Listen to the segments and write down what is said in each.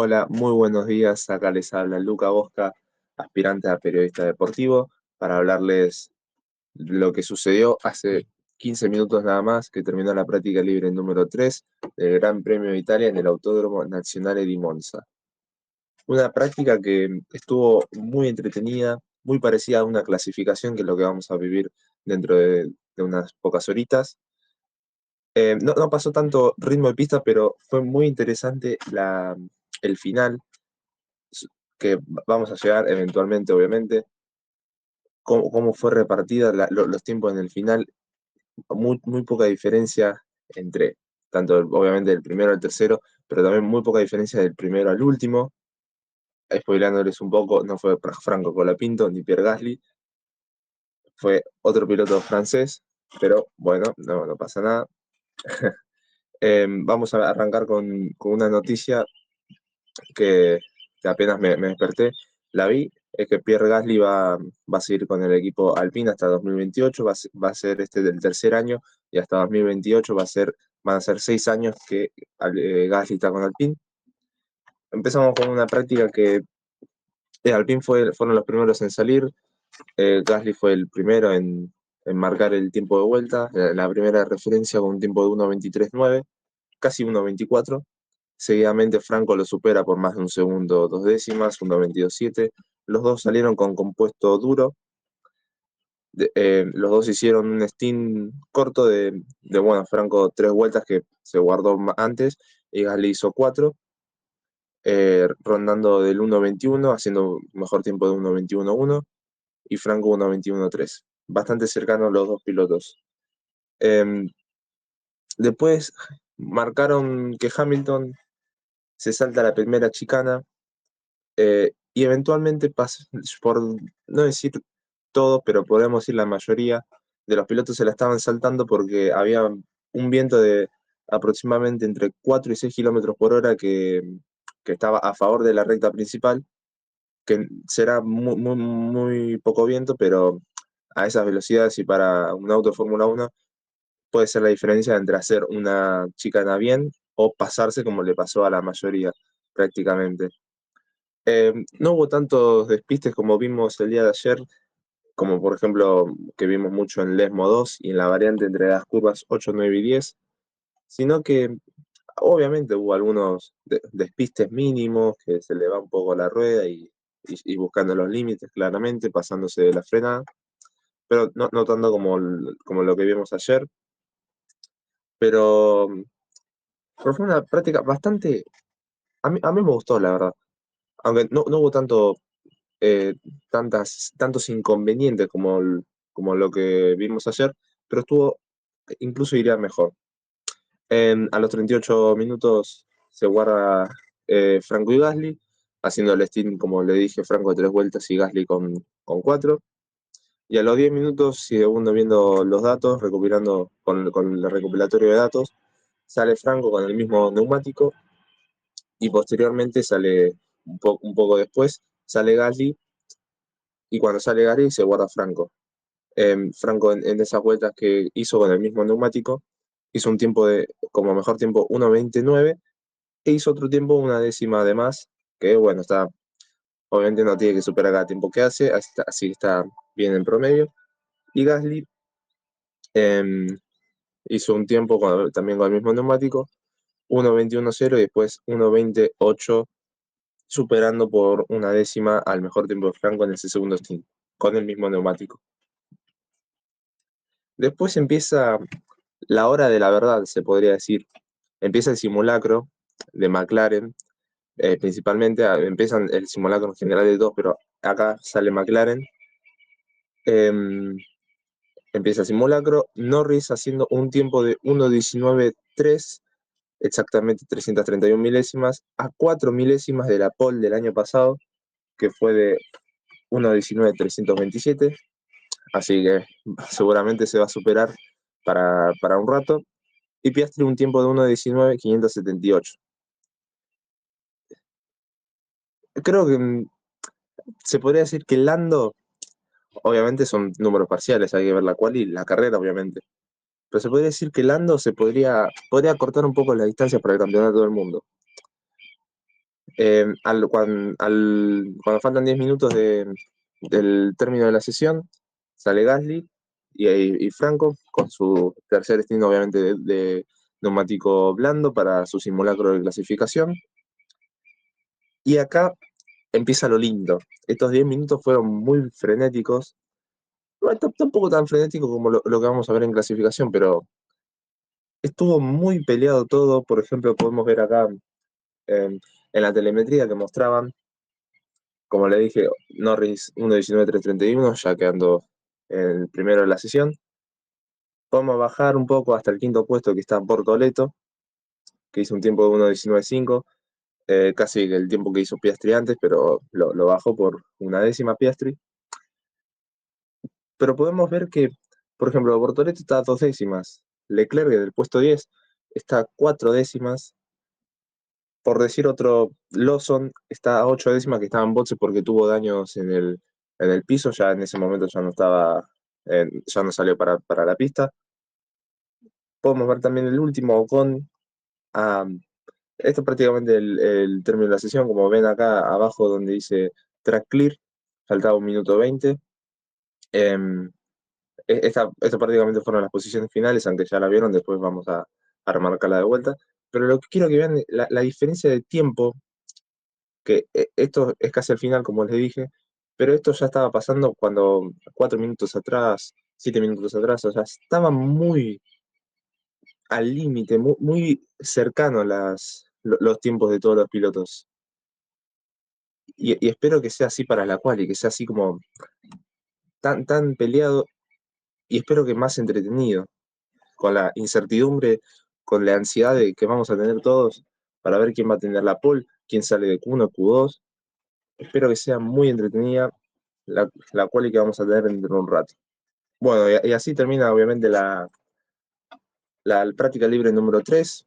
Hola, muy buenos días. Acá les habla Luca Bosca, aspirante a periodista deportivo, para hablarles lo que sucedió hace 15 minutos nada más, que terminó la práctica libre número 3 del Gran Premio de Italia en el Autódromo Nazionale di Monza. Una práctica que estuvo muy entretenida, muy parecida a una clasificación, que es lo que vamos a vivir dentro de unas pocas horitas. No pasó tanto ritmo de pista, pero fue muy interesante el final que vamos a llegar eventualmente, obviamente, cómo fue repartida los tiempos en el final, muy poca diferencia entre, tanto obviamente del primero al tercero, pero también muy poca diferencia del primero al último. Spoilándoles un poco, no fue Franco Colapinto ni Pierre Gasly, fue otro piloto francés, pero bueno, no pasa nada. Vamos a arrancar con una noticia que, que apenas me desperté, la vi, es que Pierre Gasly va a seguir con el equipo Alpine hasta 2028, va a ser este del tercer año, y hasta 2028 van a ser 6 años que Gasly está con Alpine. Empezamos con una práctica que Alpine fueron los primeros en salir. Gasly fue el primero en marcar el tiempo de vuelta, la primera referencia con un tiempo de 1.23.9, casi 1.24. Seguidamente Franco lo supera por más de un segundo, 2 décimas, 1.22.7. Los dos salieron con compuesto duro. Los dos hicieron un stint corto bueno, Franco 3 vueltas que se guardó antes, y Gasly hizo 4, rondando del 1.21, haciendo un mejor tiempo de 1.21.1, y Franco 1.21.3. Bastante cercanos los dos pilotos. Eh, Después marcaron que Hamilton se salta la primera chicana, y eventualmente, por no decir todo, pero podemos decir la mayoría de los pilotos se la estaban saltando porque había un viento de aproximadamente entre 4 y 6 kilómetros por hora que estaba a favor de la recta principal, que será muy poco viento, pero a esas velocidades y para un auto de Fórmula 1 puede ser la diferencia entre hacer una chicana bien o pasarse, como le pasó a la mayoría prácticamente. No hubo tantos despistes como vimos el día de ayer, como por ejemplo que vimos mucho en Lesmo 2 y en la variante entre las curvas 8, 9 y 10, sino que obviamente hubo algunos despistes mínimos, que se le va un poco la rueda y buscando los límites claramente, pasándose de la frenada, pero no tanto como lo que vimos ayer. Pero, pero fue una práctica bastante, a mí me gustó, la verdad. Aunque no hubo eh, tantos inconvenientes como lo que vimos ayer, pero incluso iría mejor. A los 38 minutos se guarda Franco y Gasly, haciendo el stint, como le dije, Franco de 3 vueltas y Gasly con 4. Y a los 10 minutos, sigue uno viendo los datos, recopilando con el recopilatorio de datos, sale Franco con el mismo neumático, y posteriormente sale un poco después, sale Gasly, y cuando sale Gasly se guarda Franco. Franco en esas vueltas que hizo con el mismo neumático, hizo un tiempo como mejor tiempo 1.29, e hizo otro tiempo 1 décima de más, que bueno, obviamente no tiene que superar cada tiempo que hace, así que está bien en promedio. Y Gasly eh, hizo un tiempo también con el mismo neumático, 1.21.0, y después 1.20.8, superando por 1 décima al mejor tiempo de Franco en ese segundo stint, con el mismo neumático. Después empieza la hora de la verdad, se podría decir. Empieza el simulacro de McLaren, principalmente. Empiezan el simulacro en general de dos, pero acá sale McLaren. Eh, Empieza el simulacro, Norris haciendo un tiempo de 1.19.3, exactamente 331 milésimas, a 4 milésimas de la pole del año pasado, que fue de 1.19.327. Así que seguramente se va a superar para un rato. Y Piastri un tiempo de 1.19.578. Creo que se podría decir que Lando, obviamente son números parciales, hay que ver la cual y la carrera, obviamente. Pero se podría decir que Lando podría cortar un poco la distancia para el campeonato del mundo. Cuando faltan 10 minutos del término de la sesión, sale Gasly y Franco con su tercer destino, obviamente, de neumático blando para su simulacro de clasificación. Y acá empieza lo lindo. Estos 10 minutos fueron muy frenéticos. No, tampoco tan frenético como lo que vamos a ver en clasificación, pero estuvo muy peleado todo. Por ejemplo, podemos ver acá en la telemetría que mostraban, como le dije, Norris 1.19.331, ya quedando el primero de la sesión. Podemos bajar un poco hasta el quinto puesto que está Bortoleto, que hizo un tiempo de 1.19.5, casi el tiempo que hizo Piastri antes, pero lo bajó por una décima Piastri. Pero podemos ver que, por ejemplo, Bortoleto está a 2 décimas, Leclerc del puesto 10 está a 4 décimas, por decir otro, Lawson está a 8 décimas, que estaba en boxe porque tuvo daños en el piso, ya en ese momento ya no estaba, ya no salió para la pista. Podemos ver también el último, Ocon. ah, Esto es prácticamente el término de la sesión, como ven acá abajo donde dice track clear, faltaba 1 minuto 20. Em, Estas prácticamente fueron las posiciones finales, aunque ya la vieron, después vamos a remarcarla de vuelta. Pero lo que quiero que vean, la diferencia de tiempo, que esto es casi al final, como les dije, pero esto ya estaba pasando cuando 4 minutos atrás, 7 minutos atrás, o sea, estaba muy al límite, muy cercano los tiempos de todos los pilotos. Y espero que sea así para la cual y que sea así como tan peleado y espero que más entretenido, con la incertidumbre, con la ansiedad de que vamos a tener todos para ver quién va a tener la pole, quién sale de Q1, Q2. Espero que sea muy entretenida la quali que vamos a tener dentro de un rato. Bueno, y así termina obviamente la práctica libre número 3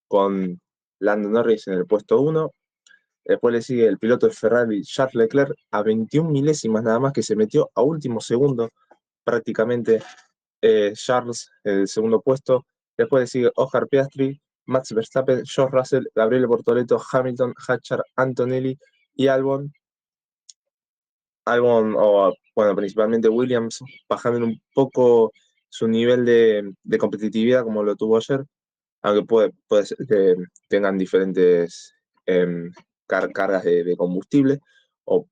con Lando Norris en el puesto 1. Después le sigue el piloto de Ferrari, Charles Leclerc, a 21 milésimas nada más, que se metió a último segundo prácticamente. Charles, el segundo puesto. Después le sigue Oscar Piastri, Max Verstappen, George Russell, Gabriele Bortoleto, Hamilton, Hatchar, Antonelli y Albon. Albon, o bueno, principalmente Williams, bajando un poco su nivel de competitividad como lo tuvo ayer, aunque puede ser que tengan diferentes cargas de combustible, o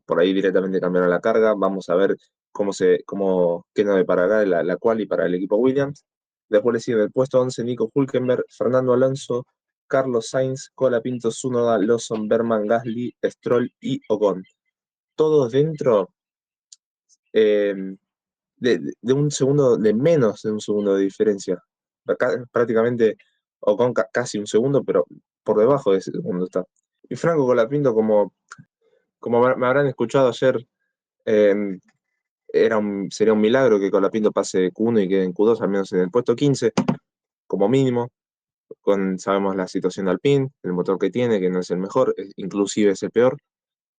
por ahí directamente cambiaron la carga. Vamos a ver qué nos deparará la quali para el equipo Williams. Después le sigue el puesto 11 Nico Hülkenberg, Fernando Alonso, Carlos Sainz, Colapinto, Tsunoda, Lawson, Berman, Gasly, Stroll y Ocon. Todos dentro eh, de un segundo, de menos de un segundo de diferencia. Prácticamente Ocon casi un segundo, pero por debajo de ese segundo está. Y Franco Colapinto, como me habrán escuchado ayer, eh, sería un milagro que Colapinto pase de Q1 y quede en Q2, al menos en el puesto 15, como mínimo. Sabemos la situación de Alpine, el motor que tiene, que no es el mejor, inclusive es el peor.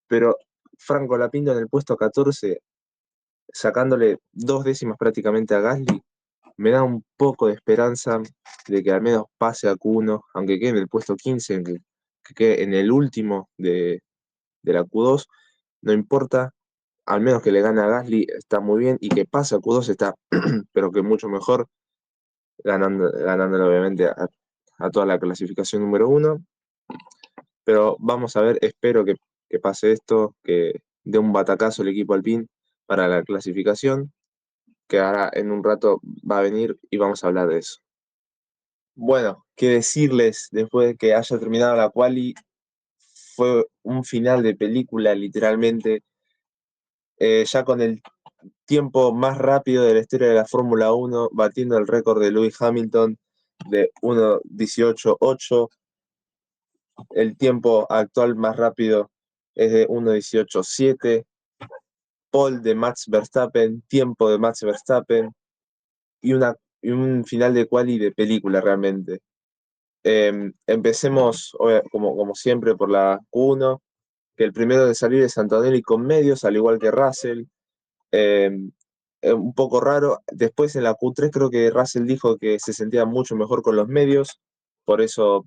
Pero Franco Colapinto en el puesto 14, sacándole 2 décimas prácticamente a Gasly, me da un poco de esperanza de que al menos pase a Q1, aunque quede en el puesto 15, que quede en el último de la Q2, no importa, al menos que le gane a Gasly está muy bien, y que pase a Q2 está, pero que mucho mejor, ganándole obviamente a toda la clasificación número 1. Pero vamos a ver, espero que pase esto, que dé un batacazo el equipo Alpine para la clasificación, que ahora en un rato va a venir y vamos a hablar de eso. Bueno, qué decirles después de que haya terminado la quali, fue un final de película literalmente, ya con el tiempo más rápido de la historia de la Fórmula 1, batiendo el récord de Lewis Hamilton de 1.18.8. El tiempo actual más rápido es de 1.18.7. Pole de Max Verstappen, tiempo de Max Verstappen y un final de quali de película realmente. Empecemos, como siempre, por la Q1, que el primero de salir es Antonelli con medios, al igual que Russell. Eh, un poco raro. Después en la Q3 creo que Russell dijo que se sentía mucho mejor con los medios, por eso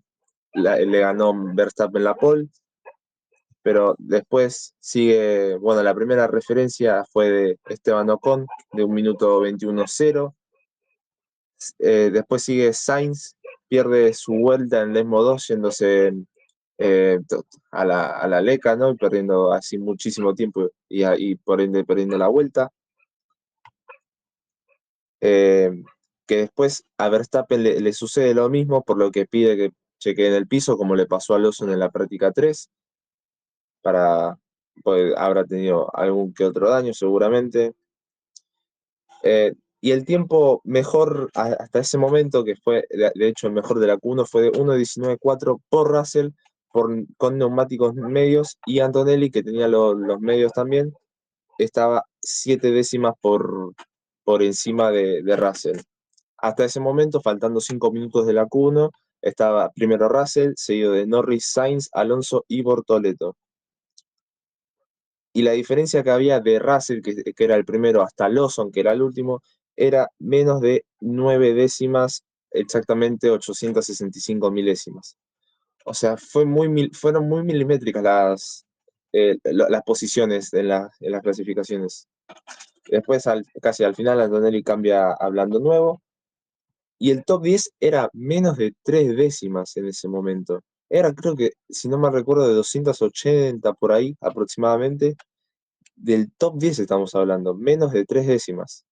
le ganó Verstappen la pole. pero después sigue, bueno, la primera referencia fue de Esteban Ocon, de 1 minuto 21.0. Después sigue Sainz, pierde su vuelta en Lesmo 2, yéndose a la Leca, ¿no? Y perdiendo así muchísimo tiempo y por ende perdiendo la vuelta. Eh, que después a Verstappen le sucede lo mismo, por lo que pide que chequee en el piso, como le pasó a Lawson en la práctica 3 para, pues habrá tenido algún que otro daño seguramente. Eh, y el tiempo mejor hasta ese momento, que fue de hecho el mejor de la Q1, fue de 1:19.4 por Russell, con neumáticos medios, y Antonelli, que tenía los medios también, estaba 7 décimas por encima de Russell. Hasta ese momento, faltando 5 minutos de la Q1, estaba primero Russell, seguido de Norris, Sainz, Alonso y Bortoleto. Y la diferencia que había de Russell, que era el primero, hasta Lawson, que era el último, era menos de 9 décimas, exactamente 865 milésimas. O sea, fueron muy milimétricas las posiciones en las clasificaciones. Después, casi al final, Antonelli cambia hablando nuevo. Y el top 10 era menos de 3 décimas en ese momento. Era, creo que, si no me recuerdo, de 280 por ahí aproximadamente. Del top 10 estamos hablando, menos de 3 décimas.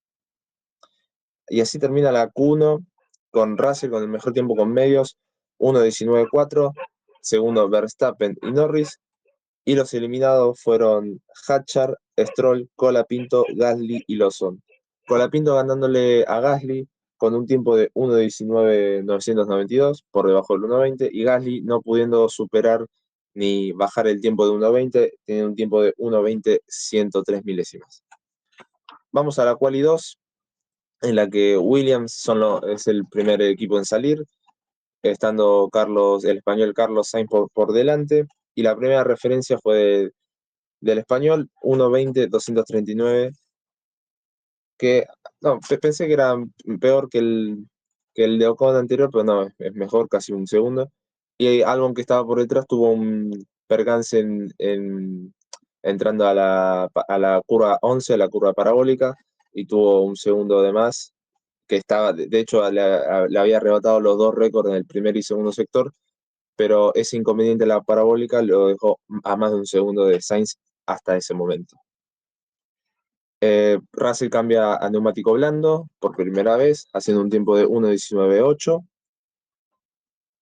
Y así termina la Q1 con Russell con el mejor tiempo con medios, 1:19.4, segundo Verstappen y Norris, y los eliminados fueron Hatchar, Stroll, Colapinto, Gasly y Lawson. Colapinto ganándole a Gasly con un tiempo de 1:19.992, por debajo del 1:20, y Gasly no pudiendo superar ni bajar el tiempo de 1:20, tiene un tiempo de 1:20.103 milésimas. Vamos a la quali 2, en la que Williams es el primer equipo en salir, estando el español Carlos Sainz por delante, y la primera referencia fue del español, 1:20.239, que no, pensé que era peor que el de Ocon anterior, pero no, es mejor, casi un segundo. Y Albon, que estaba por detrás, tuvo un percance entrando a la curva 11, a la curva parabólica, y tuvo un segundo de más, que estaba, de hecho, le había arrebatado los dos récords en el primer y segundo sector, pero ese inconveniente de la parabólica lo dejó a más de un segundo de Sainz hasta ese momento. Russell cambia a neumático blando por primera vez, haciendo un tiempo de 1:19.8.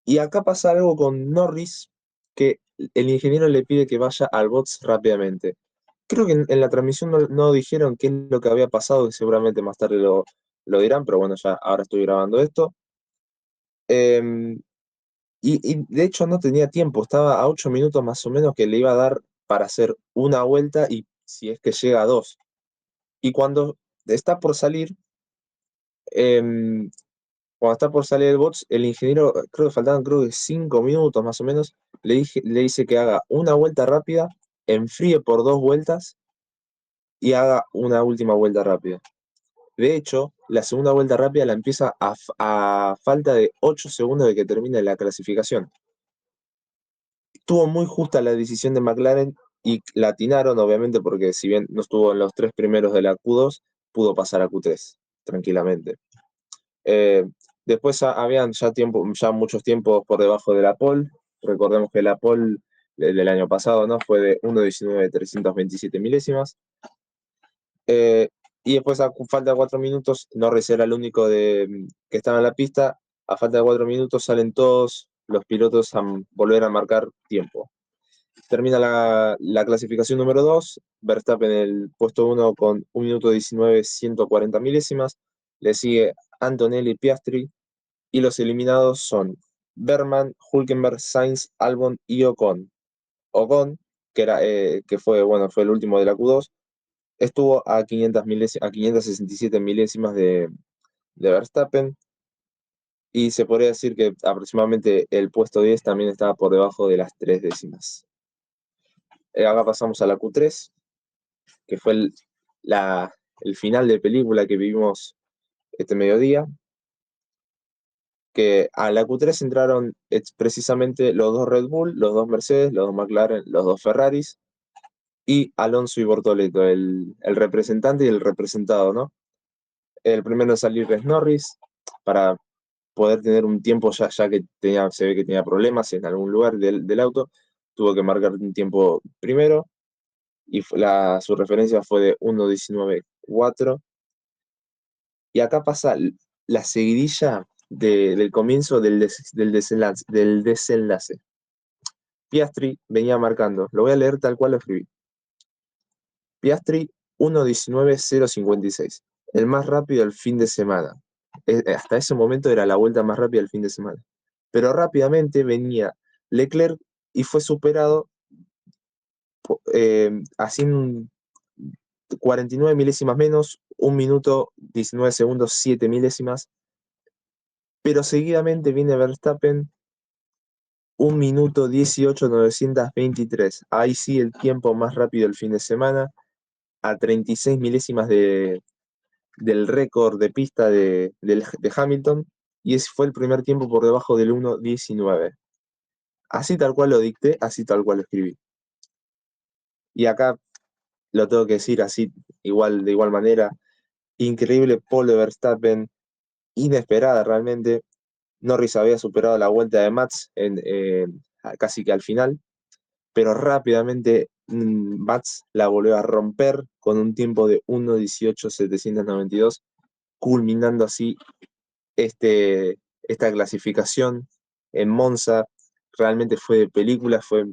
Y acá pasa algo con Norris, que el ingeniero le pide que vaya al box rápidamente. Creo que en la transmisión no dijeron qué es lo que había pasado, y seguramente más tarde lo dirán, pero bueno, ya ahora estoy grabando esto. Eh, y de hecho no tenía tiempo, estaba a 8 minutos más o menos que le iba a dar para hacer una vuelta, y si es que llega a dos. Y está por salir, em, cuando está por salir el box, el ingeniero, creo que faltaban 5 minutos más o menos, le dice que haga una vuelta rápida, enfríe por 2 vueltas y haga una última vuelta rápida. De hecho, la segunda vuelta rápida la empieza a falta de 8 segundos de que termine la clasificación. Estuvo muy justa la decisión de McLaren y la atinaron, obviamente, porque si bien no estuvo en los 3 primeros de la Q2, pudo pasar a Q3 tranquilamente. Eh, Después habían ya muchos tiempos por debajo de la pole. Recordemos que la pole del año pasado, ¿no?, fue de 1:19.327 milésimas. Y después, a falta de 4 minutos, Norris era el único que estaba en la pista. A falta de 4 minutos salen todos los pilotos a volver a marcar tiempo. Termina la clasificación número 2, Verstappen en el puesto 1 con 1:19.140 milésimas. Le sigue Antonelli, Piastri, y los eliminados son Berman, Hülkenberg, Sainz, Albon y Ocon. Ocon, fue el último de la Q2, estuvo a 567 milésimas de Verstappen, y se podría decir que aproximadamente el puesto 10 también estaba por debajo de las 3 décimas. Ahora pasamos a la Q3, que fue el final de película que vivimos este mediodía, que a la Q3 entraron precisamente los dos Red Bull, los dos Mercedes, los dos McLaren, los dos Ferraris y Alonso y Bortoleto, el representante y el representado, ¿no? El primero en salir es Norris, para poder tener un tiempo ya que se ve que tenía problemas en algún lugar del auto, tuvo que marcar un tiempo primero y su referencia fue de 1:19.4. Y acá pasa la seguidilla del comienzo del desenlace. Piastri venía marcando, lo voy a leer tal cual lo escribí. Piastri 1:19.056, el más rápido del fin de semana. Hasta ese momento era la vuelta más rápida del fin de semana. Pero rápidamente venía Leclerc y fue superado haciendo 49 milésimas menos, 1 minuto 19 segundos, 7 milésimas. Pero seguidamente viene Verstappen 1 minuto 18.923. Ahí sí el tiempo más rápido del fin de semana, a 36 milésimas del récord de pista de Hamilton, y ese fue el primer tiempo por debajo del 1:19. Así tal cual lo dicté, así tal cual lo escribí. Y acá lo tengo que decir así, de igual manera, increíble pole de Verstappen, inesperada realmente. Norris había superado la vuelta de Max casi que al final, pero rápidamente Max la volvió a romper con un tiempo de 1:18.792, culminando así esta clasificación en Monza. Realmente fue de película, fue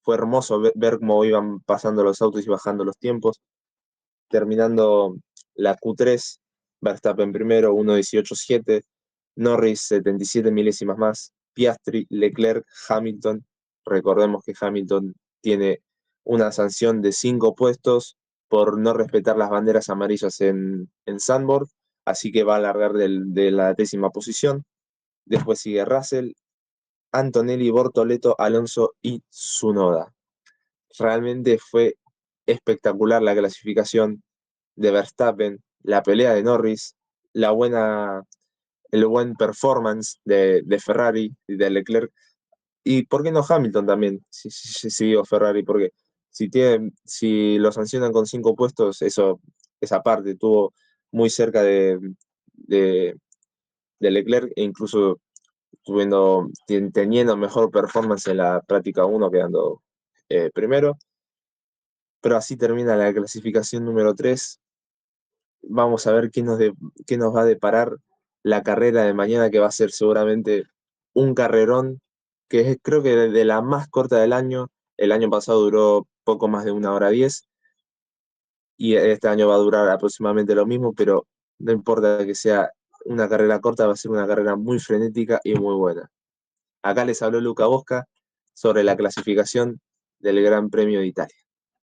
hermoso ver cómo iban pasando los autos y bajando los tiempos, terminando la Q3, Verstappen primero, 1:18.7, Norris 77 milésimas más, Piastri, Leclerc, Hamilton. Recordemos que Hamilton tiene una sanción de 5 puestos por no respetar las banderas amarillas en Zandvoort, así que va a largar de la 10ª posición. Después sigue Russell, Antonelli, Bortoleto, Alonso y Tsunoda. Realmente fue espectacular la clasificación de Verstappen, la pelea de Norris, el buen performance de Ferrari y de Leclerc. ¿Y por qué no Hamilton también? Si digo Ferrari, porque si lo sancionan con 5 puestos, esa parte estuvo muy cerca de, de Leclerc, e incluso teniendo mejor performance en la práctica 1, quedando primero. Pero así termina la clasificación número 3. Vamos a ver qué nos va a deparar la carrera de mañana, que va a ser seguramente un carrerón, que creo que de la más corta del año. El año pasado duró poco más de 1:10, y este año va a durar aproximadamente lo mismo, pero no importa que sea una carrera corta, va a ser una carrera muy frenética y muy buena. Acá les habló Luca Bosca sobre la clasificación del Gran Premio de Italia.